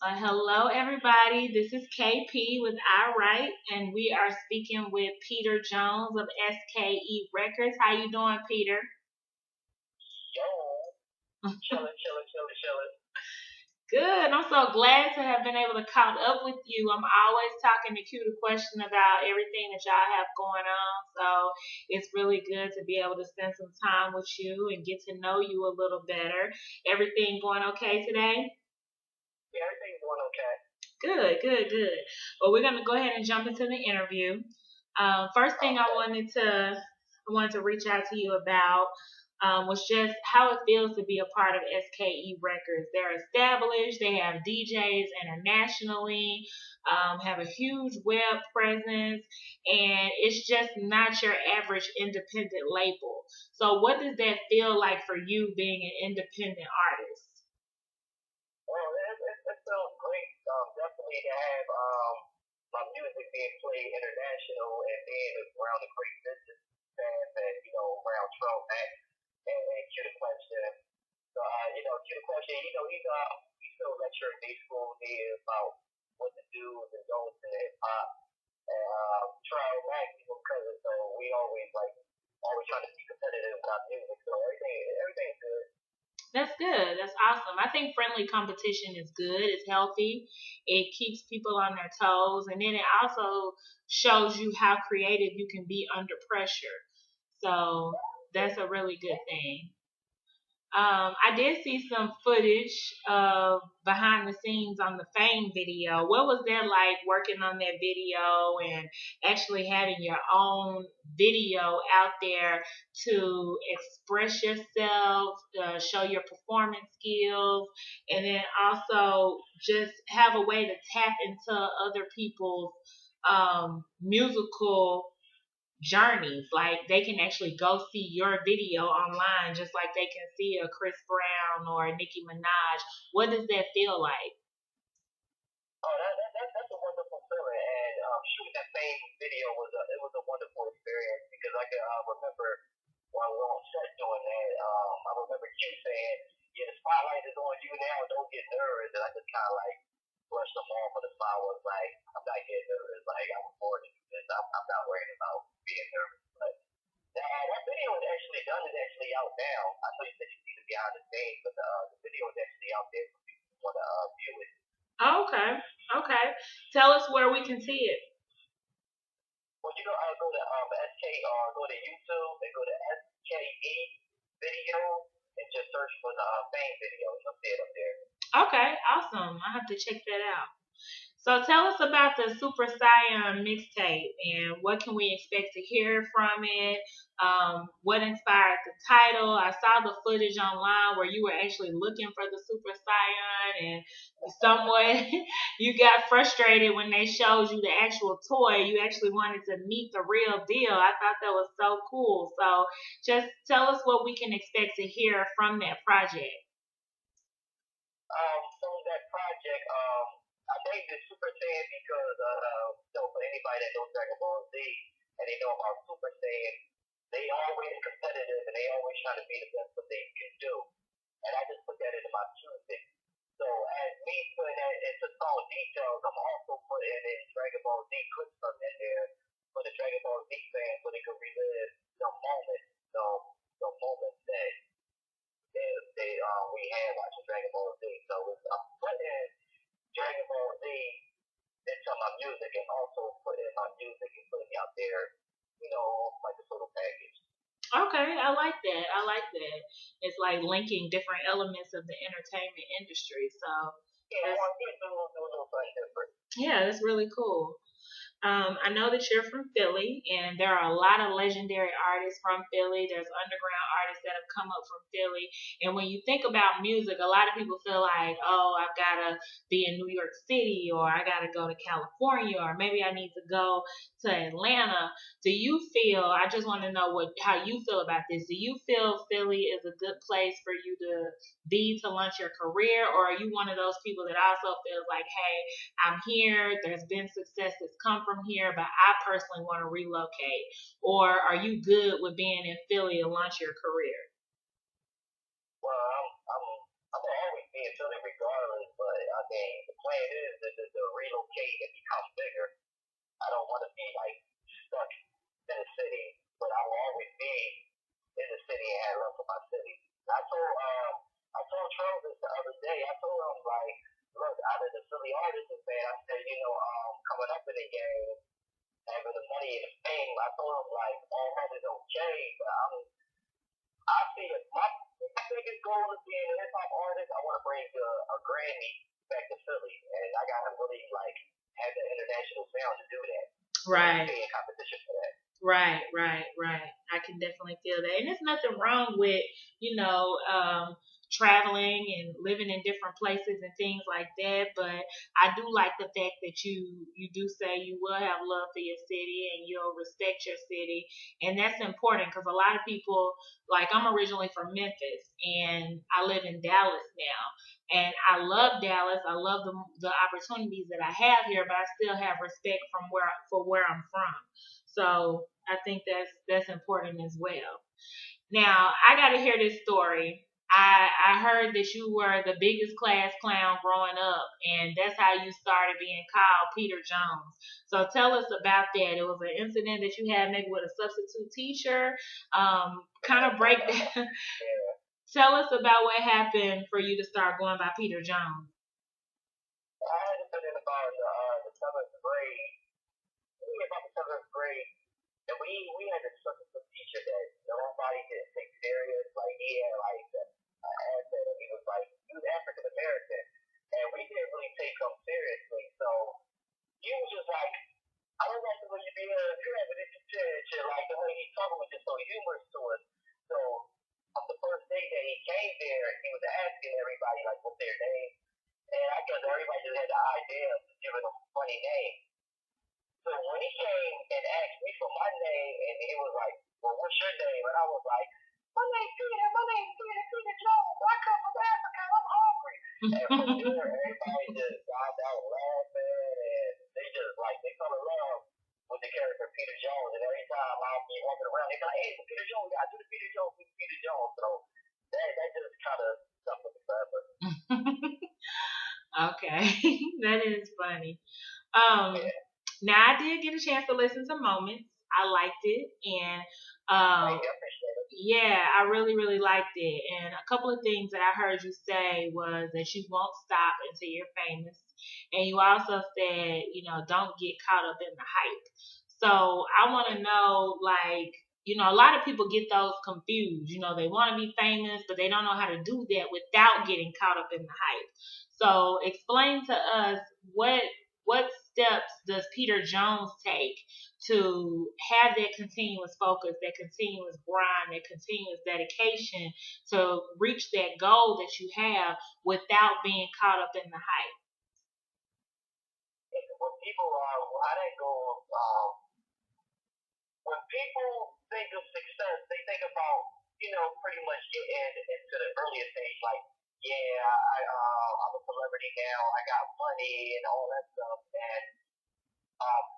Hello, everybody. This is KP with I Write, and we are speaking with Peter Jones of SKE Records. How you doing, Peter? Yo, chillin'. Good. I'm so glad to have been able to caught up with you. I'm always talking to Q the question about everything that y'all have going on. So it's really good to be able to spend some time with you and get to know you a little better. Everything going okay today? Yeah, everything's going okay. Good. Well, we're gonna go ahead and jump into the interview. First thing I wanted to reach out to you about was just how it feels to be a part of SKE Records. They're established. They have DJs internationally. Have a huge web presence, and it's just not your average independent label. So, what does that feel like for you being an independent artist? Well, it sounds great. Definitely to have my music being played international and being around the great business fans that, around Trel Mak and Q the Question. So, Q the Question, he's still lecturing day school here about what to do and don'ts in hip hop. And Trel Mak, cousin, so we always trying to be competitive about music. So everything's good. That's good. That's awesome. I think friendly competition is good. It's healthy. It keeps people on their toes, and then it also shows you how creative you can be under pressure. So that's a really good thing. I did see some footage of behind the scenes on the Fame video. What was that like working on that video and actually having your own video out there to express yourself, show your performance skills, and then also just have a way to tap into other people's musical journeys. Like they can actually go see your video online just like they can see a Chris Brown or a Nicki Minaj. What does that feel like? Oh, that's a wonderful feeling. And shooting that same video was a wonderful experience because I can remember when we were on set doing that. I remember Q saying, "Yeah, the spotlight is on you now. Don't get nervous." And I just kind of like brushed them off on the spot. Was like, "I'm not getting nervous. Like I'm born to do this. I'm not worried about being nervous." But that video is actually done. Is actually out now. I know you said you see the behind the scenes, but the video is actually out there for people who want to view it. Okay. Okay. Tell us where we can see it. Well, I go to SK or go to YouTube and go to SKE video and just search for the main video. You'll see it up there. Okay, awesome. I have to check that out. So tell us about the Super Scion mixtape and what can we expect to hear from it? What inspired the title? I saw the footage online where you were actually looking for the Super Scion and somewhat you got frustrated when they showed you the actual toy. You actually wanted to meet the real deal. I thought that was so cool. So just tell us what we can expect to hear from that project. So that project, I named it Super Saiyan because, for anybody that knows Dragon Ball Z and they know about Super Saiyan, they always competitive and they always trying to be the best what they can do. And I just put that into my music. So as me putting that into song details, I'm also putting in Dragon Ball Z clips from in there for the Dragon Ball Z fans so they can relive the moments, the moments that we had watching Dragon Ball Z. So I'm putting Dragon Ball Z into my music and also putting my music and putting it out there, like a total package. Okay, I like that. I like that. It's like linking different elements of the entertainment industry. So Yeah, I that's want to do a little something different. yeah, that's really cool. I know that you're from Philly, and there are a lot of legendary artists from Philly. There's underground artists that have come up from Philly. And when you think about music, a lot of people feel like, oh, I've got to be in New York City, or I got to go to California, or maybe I need to go to Atlanta. Do you feel, I just want to know how you feel about this. Do you feel Philly is a good place for you to be to launch your career, or are you one of those people that also feels like, hey, I'm here. There's been success that's come from here, but I personally want to relocate. Or are you good with being in Philly to launch your career? Well, I'm gonna always be in Philly regardless. But I mean, the plan is to relocate and become bigger. I don't want to be like stuck in the city, but I will always be in the city and have love for my city. I told Trel this the other day. I told him like, look, out of the Philly artists, man, I said, coming up in the game, having the money and the fame, I told him like, all that is okay, but I see it. My biggest goal is being a hip hop artist. I want to bring a Grammy back to Philly, and I gotta really like have the international sound to do that. Right. Be in competition for that. Right. I can definitely feel that. And there's nothing wrong with, traveling and living in different places and things like that. But I do like the fact that you do say you will have love for your city and you'll respect your city. And that's important because a lot of people, like I'm originally from Memphis and I live in Dallas now. And I love Dallas. I love the opportunities that I have here, but I still have respect for where I'm from. So I think that's important as well. Now I got to hear this story. I heard that you were the biggest class clown growing up, and that's how you started being called Peter Jones. So tell us about that. It was an incident that you had maybe with a substitute teacher. Kind of break down. Tell us about what happened for you to start going by Peter Jones. I had to put in about the seventh grade. Maybe about the seventh grade. And we had this substitute teacher that nobody didn't take serious. Like he had like an accent, and he was like he was African American, and we didn't really take him seriously. So he was just like, I don't like the way you be you have an attention, like the way he talking was just so humorous to us. So on the first day that he came there, he was asking everybody like what's their name, and I guess everybody just had the idea of giving him a funny name. So when he came and asked me for my name, and he was like, well, what's your name? And I was like, my name's Peter Jones. I come from Africa, I'm hungry. And from there, everybody just got out laughing, and they fell in love with the character Peter Jones. And every time I'll be walking around, they'd be like, hey, it's Peter Jones, yeah, do the Peter Jones, do the Peter Jones. So that just kind of stuck with me forever. Okay, that is funny. Yeah. Now I did get a chance to listen to Moments. I liked it, and Thank you, I appreciate it. yeah, I really, really liked it. And a couple of things that I heard you say was that you won't stop until you're famous, and you also said, don't get caught up in the hype. So I want to know, like, a lot of people get those confused. They want to be famous, but they don't know how to do that without getting caught up in the hype. So explain to us what steps does Peter Jones take to have that continuous focus, that continuous grind, that continuous dedication to reach that goal that you have without being caught up in the hype? When people I didn't go when people think of success, they think about, pretty much getting into the earlier stage, like, yeah, I'm a celebrity now, I got money and all that stuff, and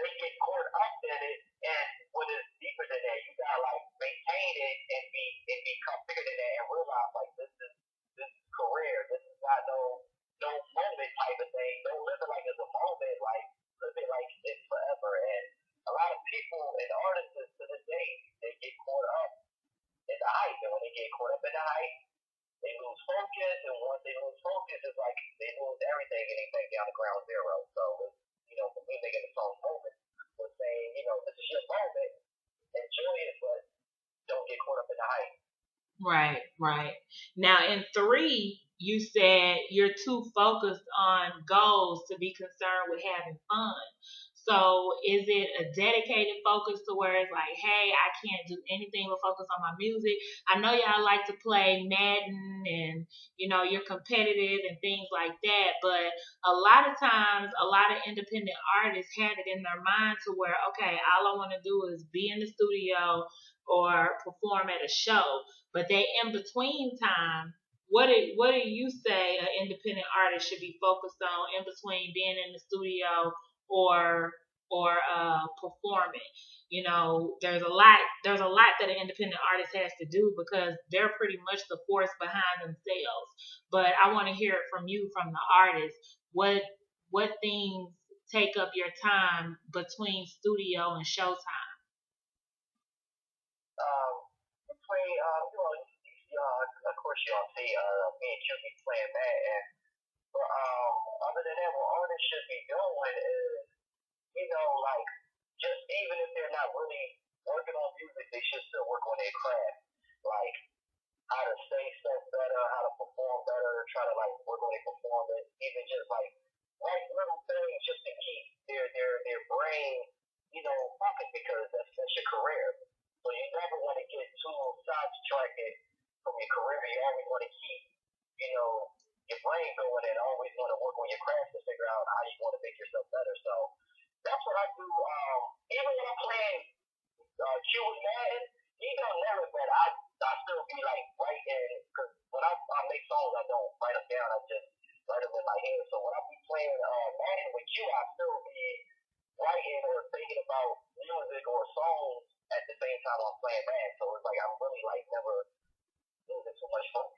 they get caught up in it, and when it's deeper than that, you gotta like maintain it and become bigger than that, and realize like this is career, this is not no moment type of thing. Don't live it like it's a moment, like live it like it's forever. And a lot of people and artists to this day, they get caught up in the hype, and when they get caught up in the hype, they lose focus, and once they lose focus, it's like they lose everything and they back down to ground zero. So, for me making the song Moment was saying, this is your moment, enjoy it, but don't get caught up in the hype. Right. Now in 3, you said you're too focused on goals to be concerned with having fun. So is it a dedicated focus to where it's like, hey, I can't do anything but focus on my music? I know y'all like to play Madden and, you're competitive and things like that, but a lot of times, a lot of independent artists have it in their mind to where, okay, all I want to do is be in the studio or perform at a show. But they in between time, what do you say an independent artist should be focused on in between being in the studio or or performing. You know, there's a lot that an independent artist has to do because they're pretty much the force behind themselves. But I want to hear it from you, from the artist. What things take up your time between studio and showtime? Between, of course, you all see me and Q be playing that. But other than that, what artists should be doing is, like, just even if they're not really working on music, they should still work on their craft. Like, how to say stuff better, how to perform better, try to, like, work on their performance, even just, like, write little things just to keep their brain, focused because that's your career. So you never want to get too sidetracked from your career. You always want to keep, your brain going and always want to work on your craft to figure out how you want to make yourself better. So that's what I do. Even when I'm playing Q and Madden, he don't know it, but I still be like writing because when I make songs, I don't write them down. I just write them in my head. So when I be playing Madden with Q, I still be writing or thinking about music or songs at the same time I'm playing Madden. So it's like I'm really like never losing too much fun.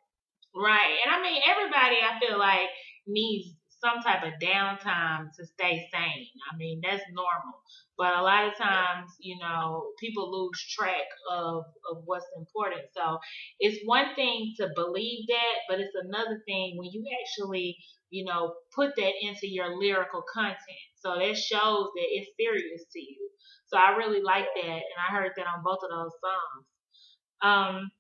Right. And I mean, everybody, I feel like, needs some type of downtime to stay sane. I mean, that's normal. But a lot of times, people lose track of what's important. So it's one thing to believe that, but it's another thing when you actually, put that into your lyrical content. So that shows that it's serious to you. So I really like that. And I heard that on both of those songs. Um,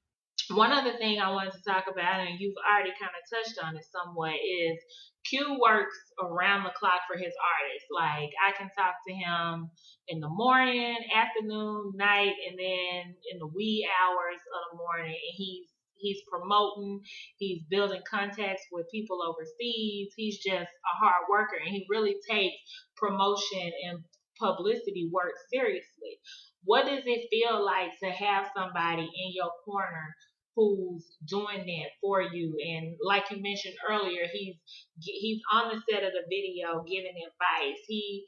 One other thing I wanted to talk about, and you've already kind of touched on it somewhat, is Q works around the clock for his artists. Like, I can talk to him in the morning, afternoon, night, and then in the wee hours of the morning, and he's promoting, he's building contacts with people overseas. He's just a hard worker, and he really takes promotion and publicity work seriously. What does it feel like to have somebody in your corner who's doing that for you? And like you mentioned earlier, he's on the set of the video giving advice. He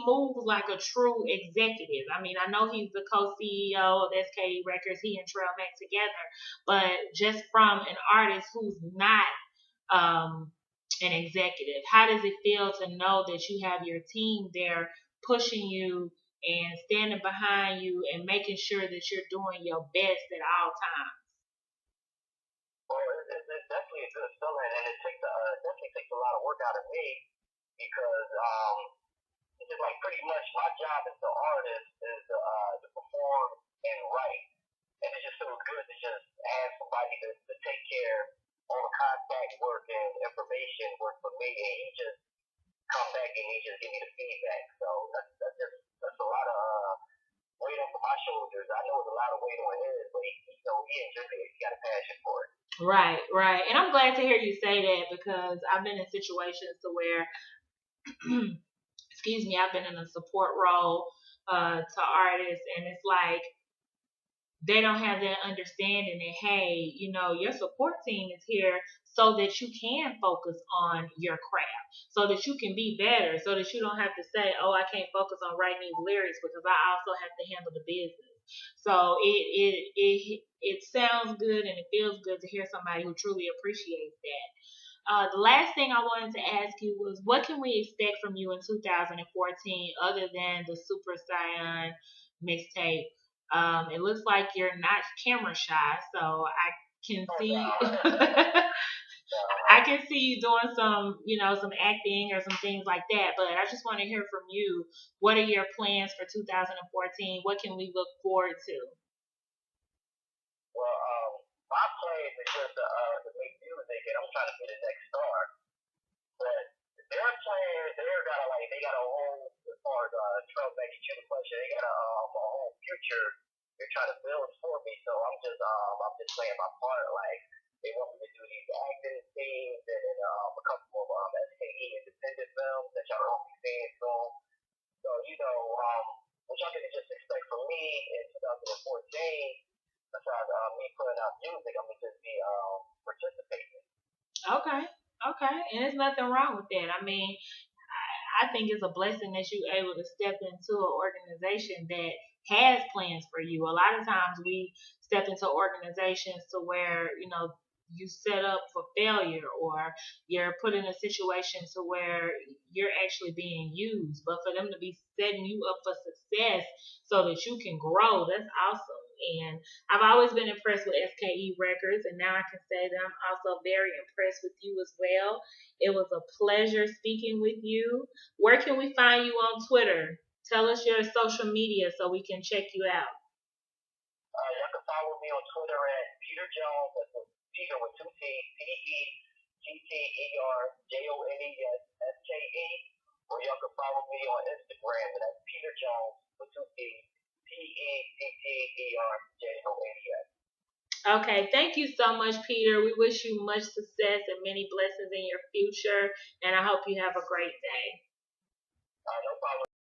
moves like a true executive. I mean, I know he's the co-CEO of SKE Records, he and Trel Mak together, but just from an artist who's not an executive, how does it feel to know that you have your team there pushing you and standing behind you and making sure that you're doing your best at all times? Well, it's definitely a good feeling, and it definitely takes a lot of work out of me because it's just like pretty much my job as the artist is to perform and write, and it just feels good to just have somebody to take care of all the contact work and information work for me, and he just come back and he just give me the feedback. So that's a lot of weight off of my shoulders. I know it's a lot of weight on his, but he enjoys it. He got a passion for it. Right, right. And I'm glad to hear you say that because I've been in situations to where, excuse me, I've been in a support role to artists, and it's like they don't have that understanding that, hey, your support team is here so that you can focus on your craft, so that you can be better, so that you don't have to say, oh, I can't focus on writing these lyrics because I also have to handle the business. So it sounds good and it feels good to hear somebody who truly appreciates that. The last thing I wanted to ask you was, what can we expect from you in 2014 other than the Super Saiyan mixtape? It looks like you're not camera shy, so I can see I can see you doing some acting or some things like that. But I just want to hear from you. What are your plans for 2014? What can we look forward to? Well, my plan is just to make music, and I'm trying to be the next star. But their plan, they got a whole, as far as Trump making you the question, they got a whole future they're trying to build for me. So I'm just playing my part. Like they want me to do these acting scenes and then a couple of SKE independent films that y'all will be seeing soon. So what y'all can just expect from me in 2014. Besides me putting out music, I'm gonna just be participating. Okay, okay, and there's nothing wrong with that. I mean, I I think it's a blessing that you're able to step into an organization that has plans for you. A lot of times we step into organizations to where, you set up for failure, or you're put in a situation to where you're actually being used. But for them to be setting you up for success so that you can grow, that's awesome. And I've always been impressed with SKE Records, and now I can say that I'm also very impressed with you as well. It was a pleasure speaking with you. Where can we find you on Twitter? Tell us your social media so we can check you out. Y'all can follow me on Twitter at Peter Jones. That's Peter with two T's, PeterJonesSKE. Or y'all can follow me on Instagram, and that's Peter Jones with two T's, PeTterJones. Okay, thank you so much, Peter. We wish you much success and many blessings in your future, and I hope you have a great day. No problem.